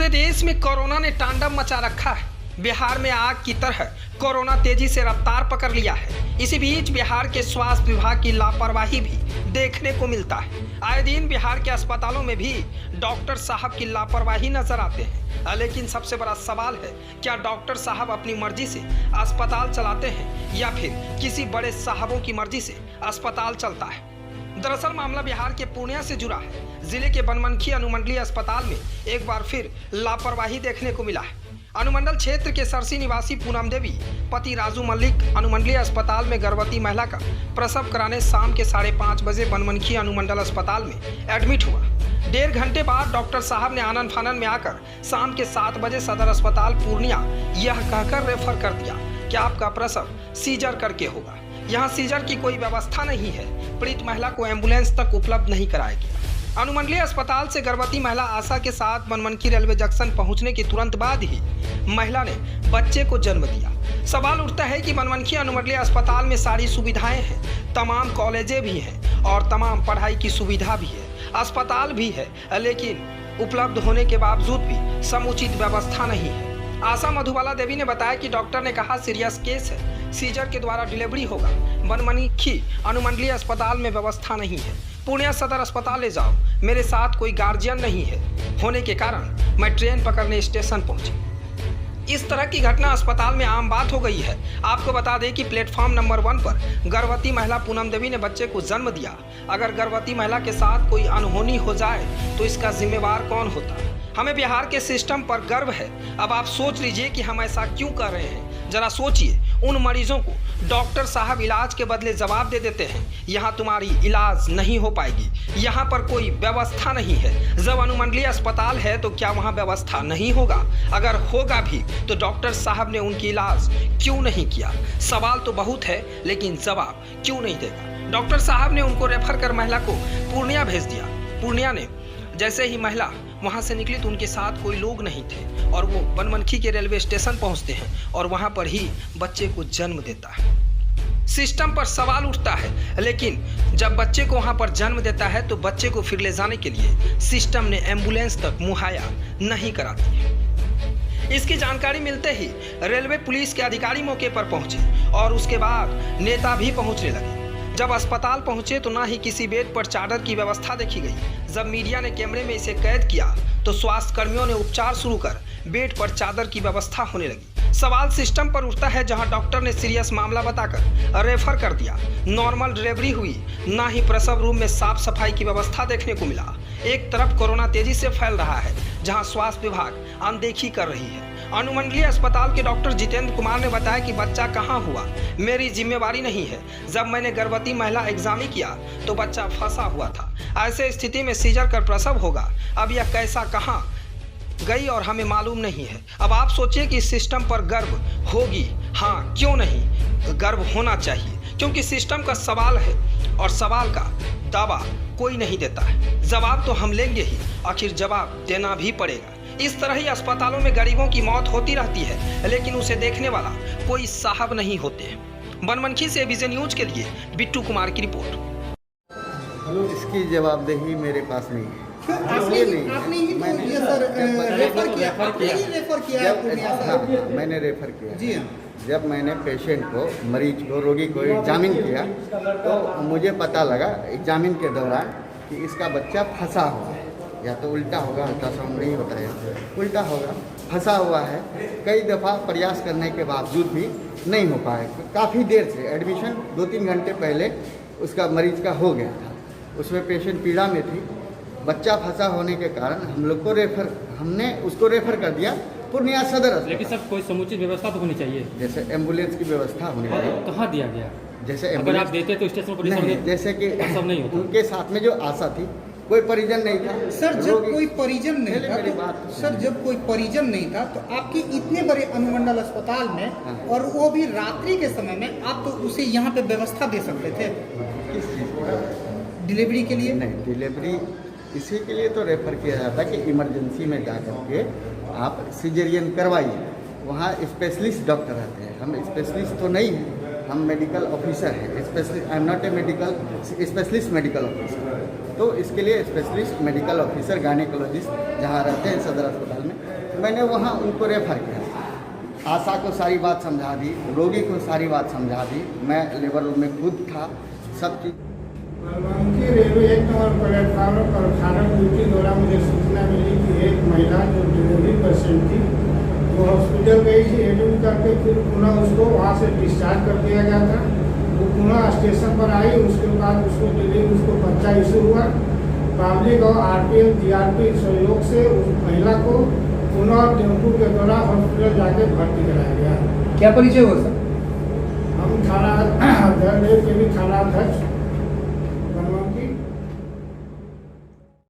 पूरे देश में कोरोना ने तांडव मचा रखा है। बिहार में आग की तरह कोरोना तेजी से रफ्तार पकड़ लिया है। इसी बीच बिहार के स्वास्थ्य विभाग की लापरवाही भी देखने को मिलता है। आए दिन बिहार के अस्पतालों में भी डॉक्टर साहब की लापरवाही नजर आते हैं। लेकिन सबसे बड़ा सवाल है, क्या डॉक्टर साहब अपनी मर्जी से अस्पताल चलाते हैं या फिर किसी बड़े साहबों की मर्जी से अस्पताल चलता है? दरअसल मामला बिहार के पूर्णिया से जुड़ा है। जिले के बनमनखी अनुमंडलीय अस्पताल में एक बार फिर लापरवाही देखने को मिला है। अनुमंडल क्षेत्र के सरसी निवासी पूनम देवी पति राजू मल्लिक अनुमंडलीय अस्पताल में गर्भवती महिला का प्रसव कराने शाम के 5:30 बजे बनमनखी अनुमंडल अस्पताल में एडमिट हुआ। 1.5 घंटे बाद डॉक्टर साहब ने आनन फानन में आकर शाम के 7 बजे सदर अस्पताल पूर्णिया यह कहकर रेफर कर दिया कि आपका प्रसव सीजर करके होगा। यहाँ सीजर की कोई व्यवस्था नहीं है। पीड़ित महिला को एम्बुलेंस तक उपलब्ध नहीं कराया गया। अनुमंडलीय अस्पताल से गर्भवती महिला आशा के साथ बनमनखी रेलवे जंक्शन पहुंचने के तुरंत बाद ही महिला ने बच्चे को जन्म दिया। सवाल उठता है कि बनमनखी अनुमंडलीय अस्पताल में सारी सुविधाएं हैं, तमाम कॉलेजें भी हैं और तमाम पढ़ाई की सुविधा भी है, अस्पताल भी है, लेकिन उपलब्ध होने के बावजूद भी समुचित व्यवस्था नहीं है। आशा मधुबाला देवी ने बताया कि डॉक्टर ने कहा सीरियस केस है, सीजर के द्वारा डिलीवरी होगा। बनमनखी अनुमंडलीय अस्पताल में व्यवस्था नहीं है। पूर्णिया सदर अस्पताल ले जाओ। मेरे साथ कोई गार्जियन नहीं है होने के कारण मैं ट्रेन पकड़ने स्टेशन पहुंची। इस तरह की घटना अस्पताल में आम बात हो गई है। आपको बता दें कि प्लेटफॉर्म नंबर 1 पर गर्भवती महिला पूनम देवी ने बच्चे को जन्म दिया। अगर गर्भवती महिला के साथ कोई अनहोनी हो जाए तो इसका जिम्मेवार कौन होता? हमें बिहार के सिस्टम पर गर्व है। अब आप सोच लीजिए कि हम ऐसा क्यों कर रहे हैं। जरा सोचिए, उन मरीजों को डॉक्टर साहब इलाज के बदले जवाब दे देते हैं, यहाँ तुम्हारी इलाज नहीं हो पाएगी, यहाँ पर कोई व्यवस्था नहीं है। जब अनुमंडलीय अस्पताल है तो क्या वहाँ व्यवस्था नहीं होगा? अगर होगा भी तो डॉक्टर साहब ने उनकी इलाज क्यों नहीं किया? सवाल तो बहुत है, लेकिन जवाब क्यों नहीं देगा? डॉक्टर साहब ने उनको रेफर कर महिला को पूर्णिया भेज दिया। पूर्णिया ने जैसे ही महिला वहां से निकली तो उनके साथ कोई लोग नहीं थे और वो बनमनखी के रेलवे स्टेशन पहुंचते हैं और वहां पर ही बच्चे को जन्म देता है। सिस्टम पर सवाल उठता है, लेकिन जब बच्चे को वहां पर जन्म देता है तो बच्चे को फिर ले जाने के लिए सिस्टम ने एम्बुलेंस तक मुहैया नहीं कराती है। इसकी जानकारी मिलते ही रेलवे पुलिस के अधिकारी मौके पर पहुंचे और उसके बाद नेता भी पहुंचने लगे। जब अस्पताल पहुंचे तो ना ही किसी बेड पर चादर की व्यवस्था देखी गई। जब मीडिया ने कैमरे में इसे कैद किया तो स्वास्थ्य कर्मियों ने उपचार शुरू कर बेड पर चादर की व्यवस्था होने लगी। सवाल सिस्टम पर उठता है, जहां डॉक्टर ने सीरियस मामला बताकर रेफर कर दिया। नॉर्मल डिलीवरी हुई, ना ही प्रसव रूम में साफ सफाई की व्यवस्था देखने को मिला। एक तरफ कोरोना तेजी से फैल रहा है, जहां स्वास्थ्य विभाग अनदेखी कर रही है। अनुमंडलीय अस्पताल के डॉक्टर जितेंद्र कुमार ने बताया कि बच्चा कहां हुआ मेरी जिम्मेवारी नहीं है। जब मैंने गर्भवती महिला एग्जामिन किया तो बच्चा फंसा हुआ था। ऐसे स्थिति में सीजर कर प्रसव होगा। अब यह कैसा कहां गई और हमें मालूम नहीं है। अब आप सोचिए कि इस सिस्टम पर गर्व होगी? हाँ, क्यों नहीं, गर्व होना चाहिए, क्योंकि सिस्टम का सवाल है और सवाल का दावा कोई नहीं देता है। जवाब तो हम लेंगे ही, आखिर जवाब देना भी पड़ेगा। इस तरह ही अस्पतालों में गरीबों की मौत होती रहती है, लेकिन उसे देखने वाला कोई साहब नहीं होते। बनमनखी से विजन न्यूज के लिए बिट्टू कुमार की रिपोर्ट। इसकी जवाबदेही मेरे पास नहीं है। आपने ही तो ये सर रेफर किया, आपने ही रेफर किया है पूर्णिया सर। हाँ, मैंने रेफर किया जी हाँ। जब मैंने पेशेंट को, मरीज को, रोगी को एग्जामिन किया तो मुझे पता लगा एग्जामिन के दौरान कि इसका बच्चा फंसा हुआ है। या तो उल्टा होगा, अल्ट्रासाउंड नहीं होता है, उल्टा होगा, फंसा हुआ है। कई दफ़ा प्रयास करने के बावजूद भी नहीं हो पाया। काफ़ी देर से एडमिशन 2-3 घंटे पहले उसका मरीज का हो गया था। उसमें पेशेंट पीड़ा में थी। बच्चा फंसा होने के कारण हमने उसको रेफर कर दिया पूर्णिया सदर अस्पताल। लेकिन सर कोई समुचित व्यवस्था तो होनी चाहिए, जैसे एम्बुलेंस की व्यवस्था होनी चाहिए। कहाँ दिया गया? जैसे अगर आप देते तो स्टेशन पुलिस नहीं, जैसे कि सब नहीं होता। उनके साथ में जो आशा थी, कोई परिजन नहीं था। सर जब कोई परिजन नहीं था मेरी तो, बात सर जब कोई परिजन नहीं था तो आपके इतने बड़े अनुमंडल अस्पताल में, और वो भी रात्रि के समय में, आप तो उसे यहाँ पे व्यवस्था दे सकते थे किस चीज़ को? डिलीवरी के लिए? नहीं, डिलीवरी इसी के लिए तो रेफ़र किया जाता है कि इमरजेंसी में जा करके आप सिजेरियन करवाइए। वहाँ स्पेशलिस्ट डॉक्टर रहते हैं। हम स्पेशलिस्ट तो नहीं हैं, हम मेडिकल ऑफिसर हैं। Specialist, I am not a medical specialist medical officer. तो इसके लिए स्पेशलिस्ट मेडिकल ऑफिसर, गायनेकोलॉजिस्ट जहाँ रहते हैं सदर अस्पताल में, मैंने वहाँ उनको रेफर किया, आशा को सारी बात समझा दी, रोगी को सारी बात समझा दी, मैं लेबर रूम में खुद था, सब चीज़। बाराबंकी रेलवे 1 नंबर प्लेटफार्म पर खाना ड्यूटी दौरान मुझे सूचना मिली कि एक महिला जो डिलीवरी पेशेंट थी वो हॉस्पिटल गई थी, एडमिट करके फिर पुनः उसको वहाँ से डिस्चार्ज कर दिया गया था। वो पुनः स्टेशन पर आई, उसके बाद उसको उसको बच्चा इशू हुआ। पब्लिक और RPF GRP सहयोग से उस महिला को पुनः टेम्पू के द्वारा हॉस्पिटल जाके भर्ती कराया गया। क्या परिचय हुआ सर? हम थाना अध्यक्ष के भी थाना अध्यक्ष